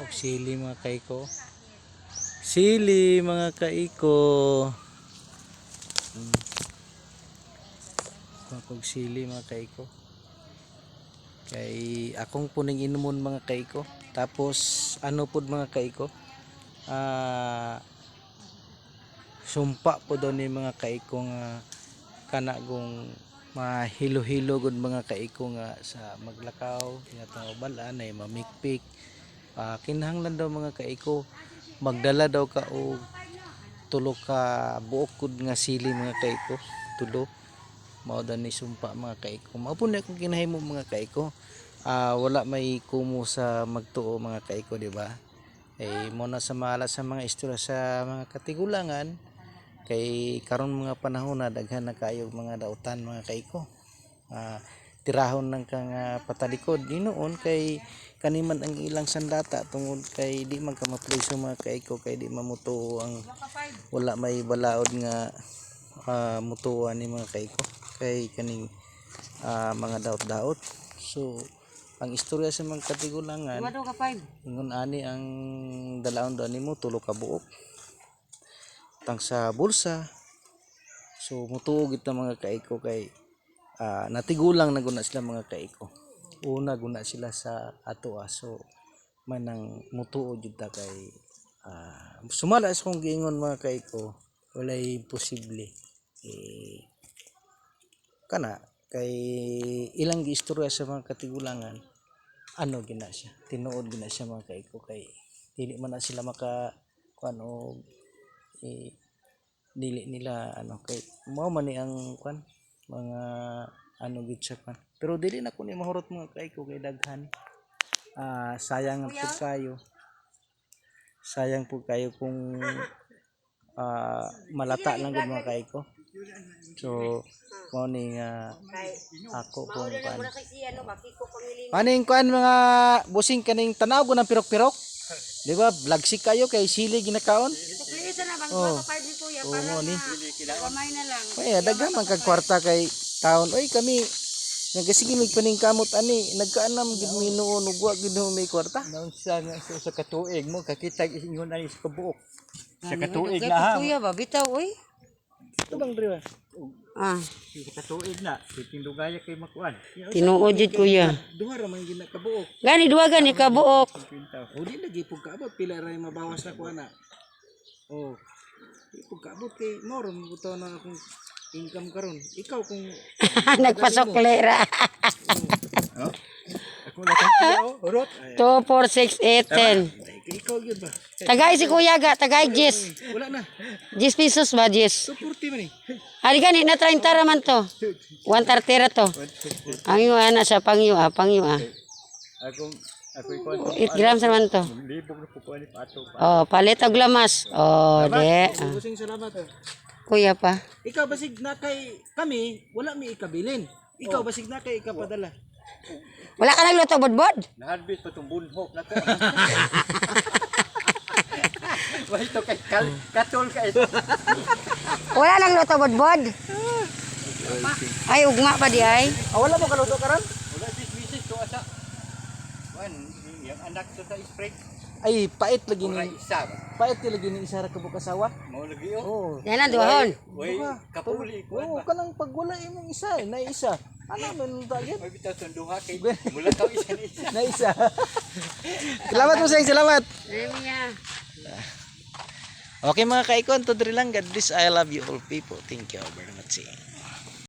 og sili mga kaiko. Sili mga kaiko. Kog sili mga kaiko. Kay akong puning inumon mga kaiko. Tapos ano pud mga kaiko? Sumpa po daw ni mga kaiko nga kanagong mahilo-hilo gud mga kaiko nga sa maglakaw nga balaan ay mamikpik. Kinahanglan daw mga kaiko magdala daw ka og tulo ka buok gud nga sili mga kaiko, tulo mao daw ni sumpa mga kaiko. Mao po na akong kinahimo mga kaiko. Wala may kumo sa magtuo mga kaiko, di ba? Mo na sa maala sa mga istorya sa mga katigulangan kay karon mga panahon na daghan na kayo mga dautan mga kaiko. Tirahon ng kang patalikod noon kay kaniman ang ilang sandata tungod kay di man ka mapreso mga kaiko, kay di mamutuo ang wala may balaod nga mutuan ni mga kaiko kay kaning mga daot-daot. So ang istorya sa mga katigulangan ingon ani ang dalaon daw nimo tulo ka buok tang sa bulsa. So mutuo gid ta mga kaiko kay natigulang na guna sila mga kaiko. Una guna sila sa ato so manang mutuo jud ta kay sumala sa kong giingon mga kaiko walay imposible kana kay ilang giistorya sa mga katigulangan ano gina siya tinuod gina siya mga kaiko kay dili man na sila maka kuan dili nila ano kay mao man ni ang kuan mga ano gid siya kuan pero dili na ko ni mahurot mga kaiko kay daghan sayang po kayo kung malata lang gud mga kaiko. So mao ni ako kung kuan maning kuan mga busing kaning tanaw ko ng pirok-pirok, di ba? Vlogsik kayo kay sili ginakaon. Mo ni kamay na lang ay daghan man kag kwarta kay taon oy kami nagasige mig paningkamot ani nagkaanam gid mi noon ug wa gid may kwarta naon sa katuig mo kakita ingon ani sa kabuok sa katuig na ha kuya ba bitaw oy tubang driwa sa katuig na tindugaya kay makuan tinuod jud kuya duha ra man gid na kabuok gani duha gani kabuok o di lagi pug kaabot pila ra mabawas na kuana di pug kaabot kay moron buto na akong income karon ikaw kung nagpasok-lera ako na kanto urot 2 4 6 8 10 ikaw gyud ba tagay si kuya ga tagay 10 wala na 10 pesos ba 10 240 man ni ali gani na 30 ra man to 130 ra to ang iyo ana sa pangyo akong 8 grams naman to libog na pupuan ni pato palit og lamas de using salamat kuya pa ikaw basig na kay kami wala mi ikabilin ikaw basig na kay ikapadala wala ka nagluto bodbod naharbit pa tong bunhok nato wala to kay katol kay wala nagluto bodbod ay ugma pa di ay wala mo kaluto karon wala bisbisis to asa wan yang anak to sa spring ay pait lagi ni isa pait lagi ni isa ra ka bukasawa mao lagi yan ang duhon oy kapuli ko kanang pagwala imong isa na isa ano man tagit may bitaw sa duha kay mula ka isa ni isa na isa salamat mo sayang salamat okay mga kaikon to diri lang God bless I love you all people thank you very much.